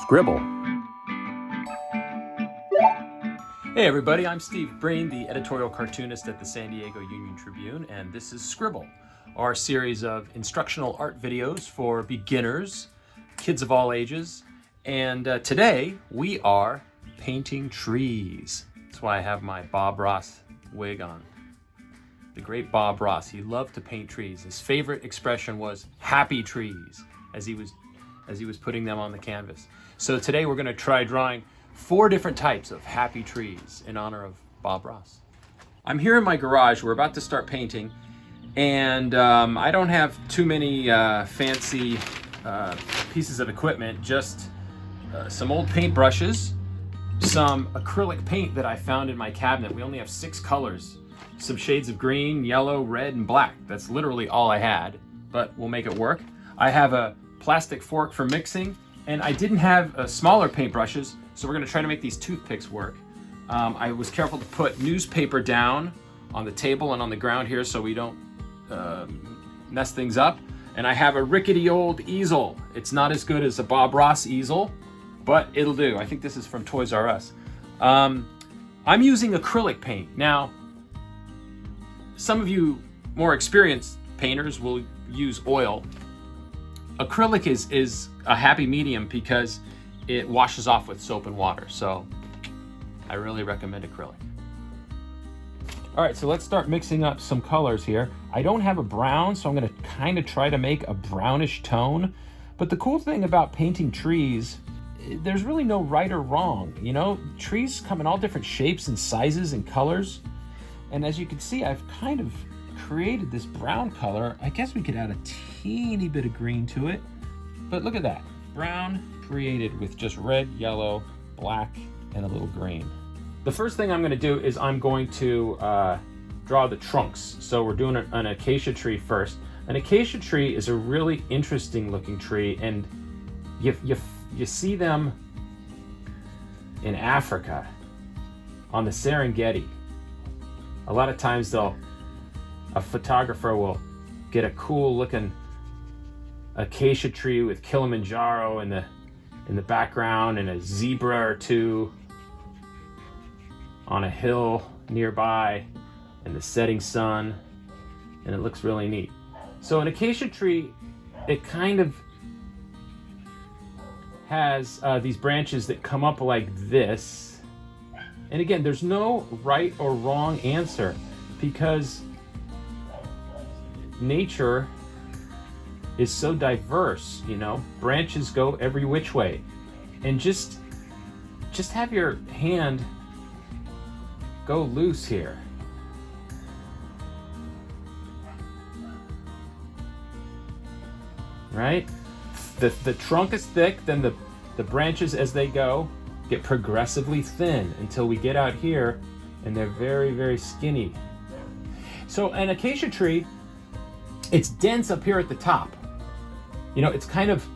Scribble. Hey everybody, I'm Steve Breen, the editorial cartoonist at the San Diego Union-Tribune, and this is Scribble, our series of instructional art videos for beginners, kids of all ages, and today we are painting trees. That's why I have my Bob Ross wig on. The great Bob Ross, he loved to paint trees. His favorite expression was happy trees as he was putting them on the canvas. So today we're going to try drawing 4 different types of happy trees in honor of Bob Ross. I'm here in my garage. We're about to start painting, and I don't have too many fancy pieces of equipment, just some old paint brushes, some acrylic paint that I found in my cabinet. We only have 6 colors, some shades of green, yellow, red, and black. That's literally all I had, but we'll make it work. I have a plastic fork for mixing, and I didn't have smaller paintbrushes, so we're gonna try to make these toothpicks work. I was careful to put newspaper down on the table and on the ground here so we don't mess things up. And I have a rickety old easel. It's not as good as a Bob Ross easel, but it'll do. I think this is from Toys R Us. I'm using acrylic paint. Now, some of you more experienced painters will use oil. Acrylic is a happy medium because it washes off with soap and water, so I really recommend acrylic. All right, so let's start mixing up some colors here. I don't have a brown, so I'm gonna kind of try to make a brownish tone. But the cool thing about painting trees, there's really no right or wrong. You know, trees come in all different shapes and sizes and colors. And as you can see, I've kind of created this brown color. I guess we could add a teeny bit of green to it, but look at that. Brown created with just red, yellow, black, and a little green. The first thing I'm gonna do is I'm going to draw the trunks. So we're doing an acacia tree first. An acacia tree is a really interesting looking tree, and you see them in Africa on the Serengeti. A lot of times a photographer will get a cool looking acacia tree with Kilimanjaro in the background and a zebra or two on a hill nearby and the setting sun, and it looks really neat. So an acacia tree, it kind of has these branches that come up like this. And again, there's no right or wrong answer because nature is so diverse, you know, branches go every which way. And just have your hand go loose here. Right? The trunk is thick, then the branches as they go get progressively thin until we get out here and they're very, very skinny. So an acacia tree, it's dense up here at the top. You know, it's kind of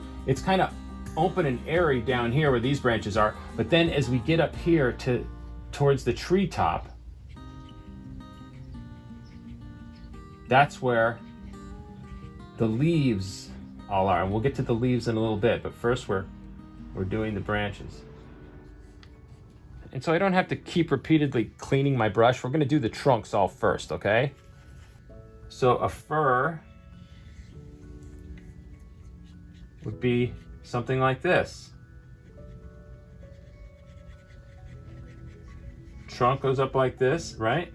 open and airy down here where these branches are, but then as we get up here towards the treetop, that's where the leaves all are. And we'll get to the leaves in a little bit, but first we're doing the branches. And so I don't have to keep repeatedly cleaning my brush. We're gonna do the trunks all first, okay? So a fir would be something like this. Trunk goes up like this, right?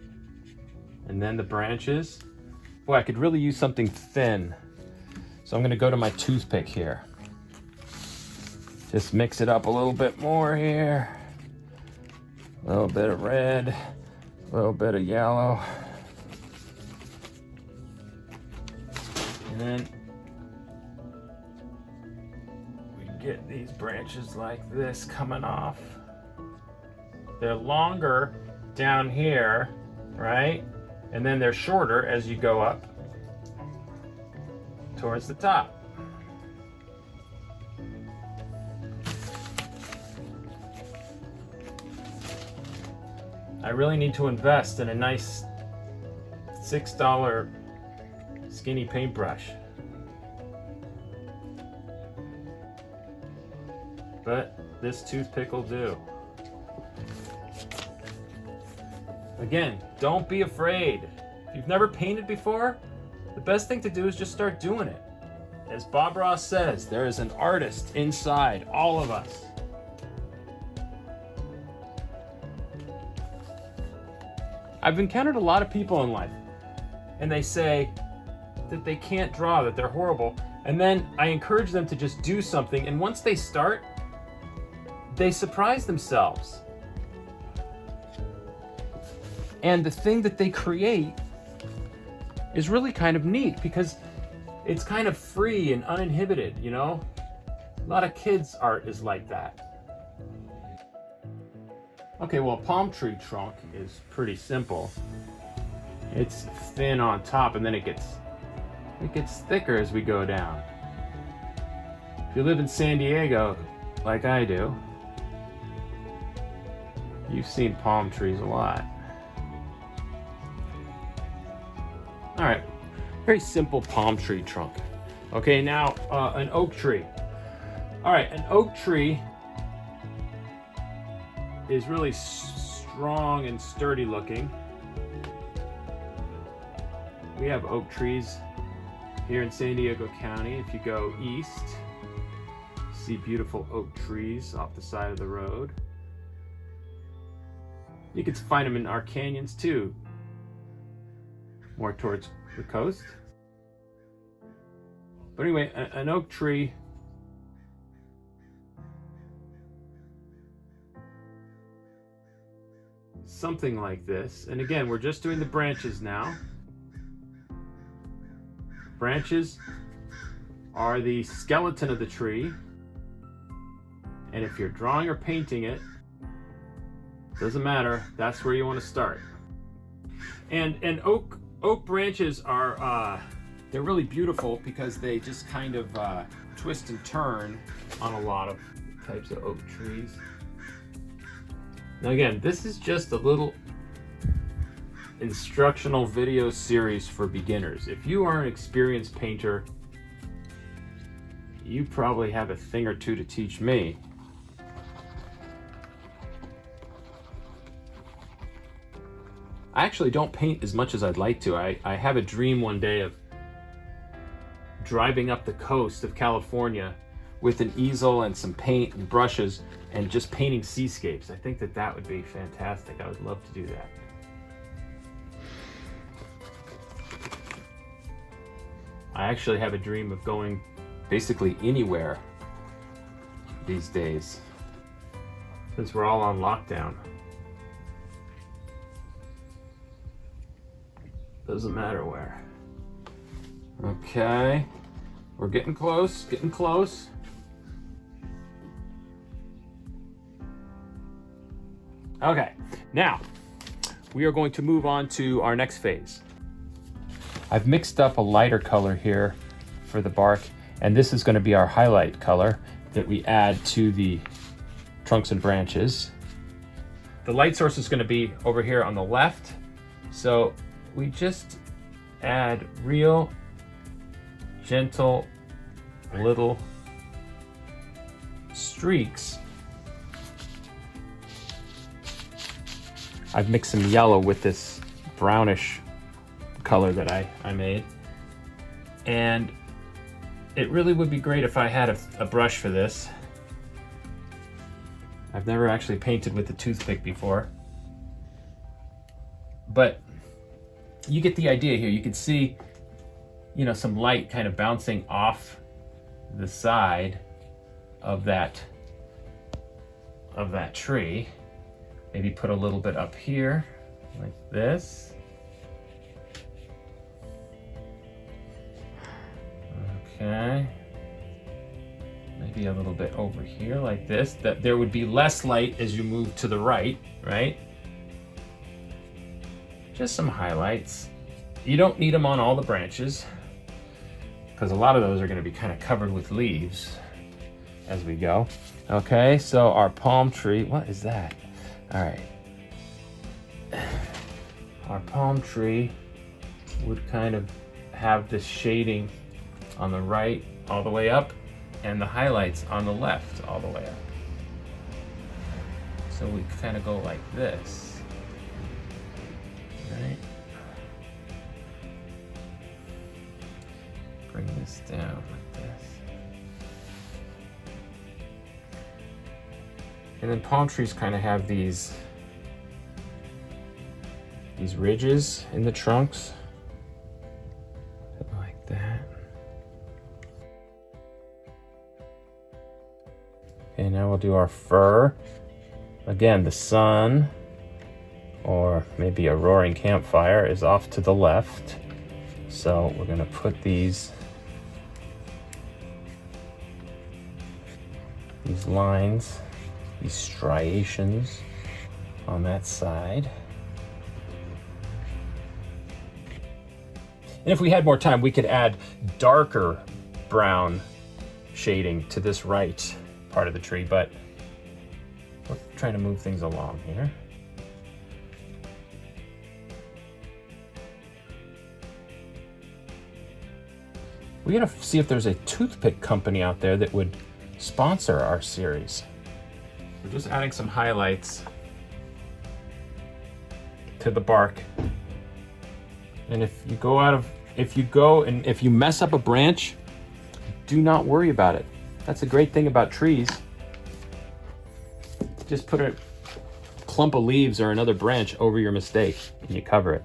And then the branches. Boy, I could really use something thin. So I'm gonna go to my toothpick here. Just mix it up a little bit more here. A little bit of red, a little bit of yellow. And then we get these branches like this coming off. They're longer down here, right? And then they're shorter as you go up towards the top. I really need to invest in a nice $6 skinny paintbrush. but this toothpick will do. Again, don't be afraid. If you've never painted before, the best thing to do is just start doing it. As Bob Ross says, there is an artist inside all of us. I've encountered a lot of people in life, and they say that they can't draw, that they're horrible, and then I encourage them to just do something, and once they start, they surprise themselves. And the thing that they create is really kind of neat because it's kind of free and uninhibited, you know? A lot of kids' art is like that. Okay, well, a palm tree trunk is pretty simple. It's thin on top and then it gets thicker as we go down. If you live in San Diego, like I do, you've seen palm trees a lot. All right, very simple palm tree trunk. Okay, now an oak tree. All right, an oak tree is really strong and sturdy looking. We have oak trees here in San Diego County. If you go east, you see beautiful oak trees off the side of the road. You can find them in our canyons too, more towards the coast. But anyway, an oak tree something like this. And again, we're just doing the branches now. Branches are the skeleton of the tree. And if you're drawing or painting it, doesn't matter, that's where you want to start. And oak branches are they're really beautiful because they just kind of twist and turn on a lot of types of oak trees. Now again, this is just a little instructional video series for beginners. If you are an experienced painter, you probably have a thing or two to teach me. I actually don't paint as much as I'd like to. I have a dream one day of driving up the coast of California with an easel and some paint and brushes and just painting seascapes. I think that would be fantastic. I would love to do that. I actually have a dream of going basically anywhere these days, since we're all on lockdown. Doesn't matter where. Okay, we're getting close, getting close. Okay, now we are going to move on to our next phase. I've mixed up a lighter color here for the bark, and this is going to be our highlight color that we add to the trunks and branches. The light source is going to be over here on the left, so we just add real gentle little streaks. I've mixed some yellow with this brownish color that I made, and it really would be great if I had a brush for this. I've never actually painted with a toothpick before, but you get the idea here. You can see, you know, some light kind of bouncing off the side of that tree. Maybe put a little bit up here like this. Okay. Maybe a little bit over here like this. That there would be less light as you move to the right, right? Just some highlights. You don't need them on all the branches, because a lot of those are going to be kind of covered with leaves as we go. Okay, so our palm tree, what is that? All right. Our palm tree would kind of have this shading on the right all the way up, and the highlights on the left all the way up. So we kind of go like this, right? Bring this down like this. And then palm trees kind of have these ridges in the trunks, like that. Okay, now we'll do our fir. Again, the sun, or maybe a roaring campfire, is off to the left. So we're gonna put these lines, these striations on that side. And if we had more time, we could add darker brown shading to this right part of the tree, but we're trying to move things along here. We gotta see if there's a toothpick company out there that would sponsor our series. We're just adding some highlights to the bark. And if you mess up a branch, do not worry about it. That's a great thing about trees. Just put a clump of leaves or another branch over your mistake and you cover it.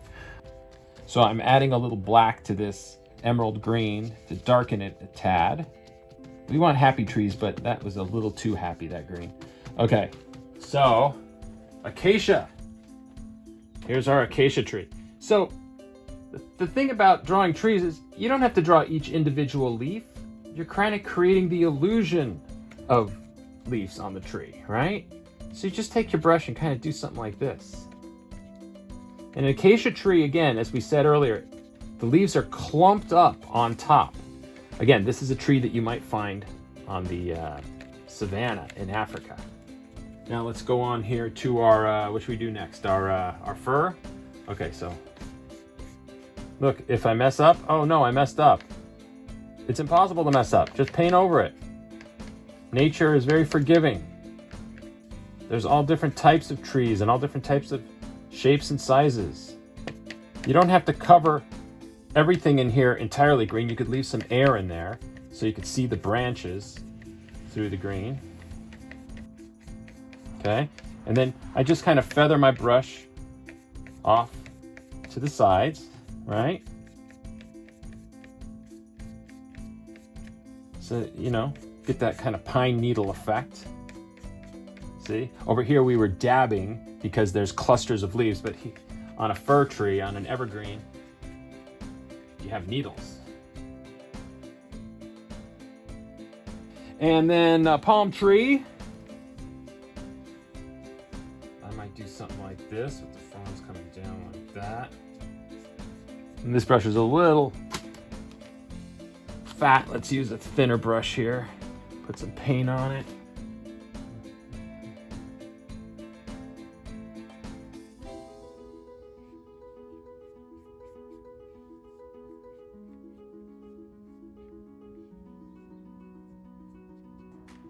So I'm adding a little black to this emerald green to darken it a tad. We want happy trees, but that was a little too happy, that green. Okay, so acacia. Here's our acacia tree. So the thing about drawing trees is you don't have to draw each individual leaf. You're kind of creating the illusion of leaves on the tree, right? So you just take your brush and kind of do something like this. An acacia tree, again, as we said earlier, the leaves are clumped up on top. Again, this is a tree that you might find on the savanna in Africa. Now let's go on here to our, what should we do next? Our fir? Okay, so look, if I mess up, oh no, I messed up. It's impossible to mess up. Just paint over it. Nature is very forgiving. There's all different types of trees and all different types of shapes and sizes. You don't have to cover everything in here entirely green. You could leave some air in there so you could see the branches through the green. Okay, and then I just kind of feather my brush off to the sides, right? So, you know, get that kind of pine needle effect. See, over here we were dabbing because there's clusters of leaves, but on a fir tree, on an evergreen, you have needles. And then a palm tree. I might do something like this with the fronds coming down like that. And this brush is a little fat. Let's use a thinner brush here. Put some paint on it.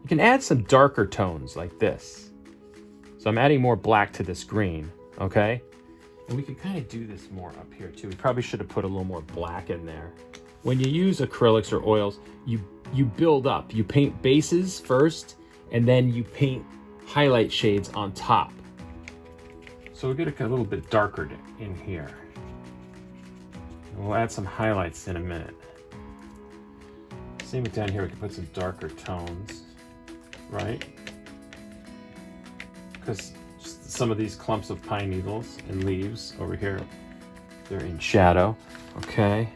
You can add some darker tones like this. So I'm adding more black to this green, okay? And we can kind of do this more up here too. We probably should have put a little more black in there. When you use acrylics or oils, you build up. You paint bases first, and then you paint highlight shades on top. So we'll get a little bit darker in here. And we'll add some highlights in a minute. Same with down here, we can put some darker tones, right? Because some of these clumps of pine needles and leaves over here, they're in shadow, okay?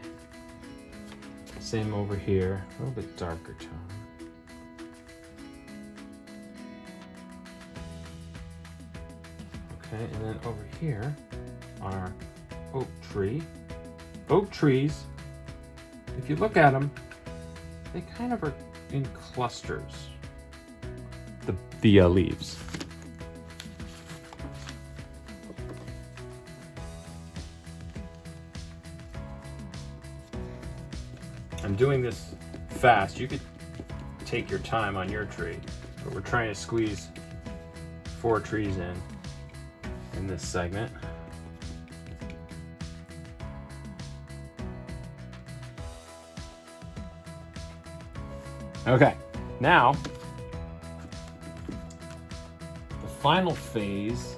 Same over here, a little bit darker tone. Okay, and then over here on our oak tree. Oak trees, if you look at them, they kind of are in clusters, the leaves. I'm doing this fast. You could take your time on your tree, but we're trying to squeeze 4 trees in this segment. Okay, now the final phase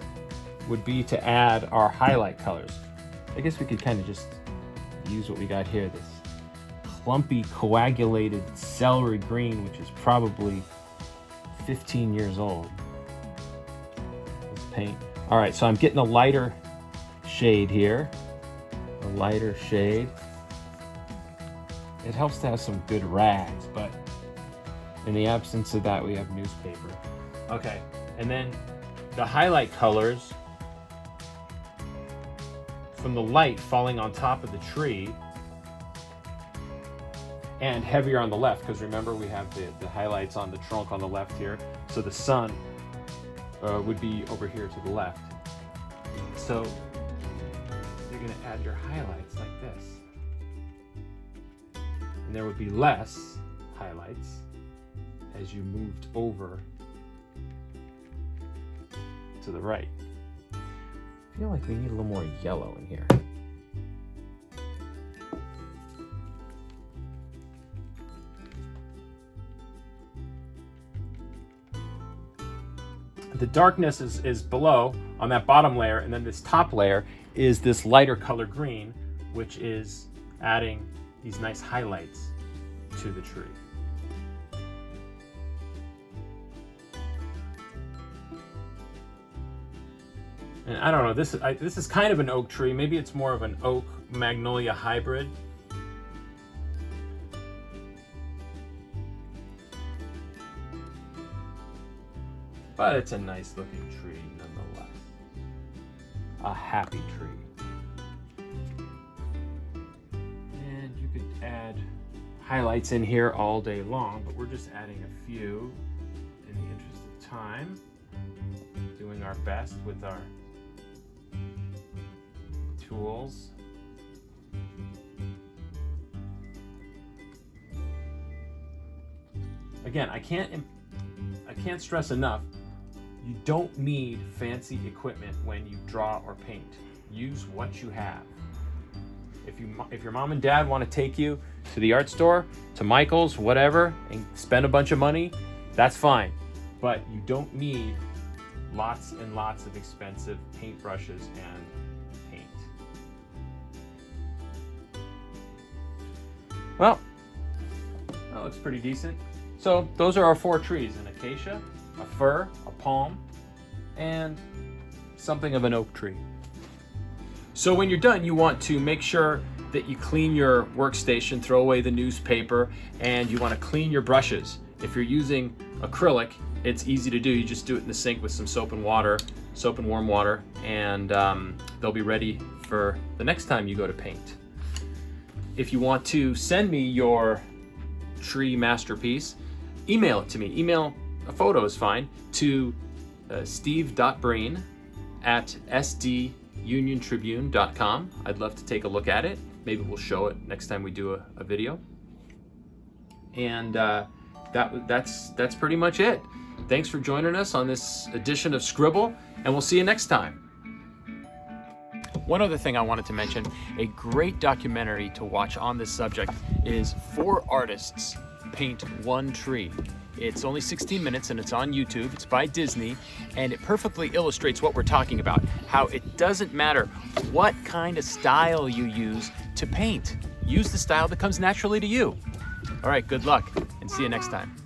would be to add our highlight colors. I guess we could kind of just use what we got here, this clumpy coagulated celery green, which is probably 15 years old. Let's paint. All right, so I'm getting a lighter shade here, a lighter shade. It helps to have some good rags, but in the absence of that, we have newspaper. Okay, and then the highlight colors from the light falling on top of the tree and heavier on the left, because remember we have the highlights on the trunk on the left here. So the sun would be over here to the left. So you're gonna add your highlights like this. And there would be less highlights as you moved over to the right. I feel like we need a little more yellow in here. The darkness is below on that bottom layer, and then this top layer is this lighter color green, which is adding these nice highlights to the tree. And I don't know, this is kind of an oak tree. Maybe it's more of an oak magnolia hybrid. But it's a nice looking tree nonetheless. A happy tree. And you could add highlights in here all day long, but we're just adding a few in the interest of time. Doing our best with our tools. Again, I can't stress enough, you don't need fancy equipment when you draw or paint. Use what you have. If your mom and dad want to take you to the art store, to Michael's, whatever, and spend a bunch of money, that's fine. But you don't need lots and lots of expensive paintbrushes and paint. Well, that looks pretty decent. So those are our 4 trees: an acacia, a fir, a palm, and something of an oak tree. So when you're done, you want to make sure that you clean your workstation, throw away the newspaper, and you want to clean your brushes. If you're using acrylic, it's easy to do. You just do it in the sink with some soap and warm water, and they'll be ready for the next time you go to paint. If you want to send me your tree masterpiece, email it to me. Email a photo is fine to steve.breen at sduniontribune.com. I'd love to take a look at it. Maybe we'll show it next time we do a video. And that's pretty much it. Thanks for joining us on this edition of Scribble, and we'll see you next time. One other thing I wanted to mention, a great documentary to watch on this subject is 4 Artists Paint One Tree. It's only 16 minutes and it's on YouTube. It's by Disney, and it perfectly illustrates what we're talking about, how it doesn't matter what kind of style you use to paint. Use the style that comes naturally to you. All right, good luck, and see you next time.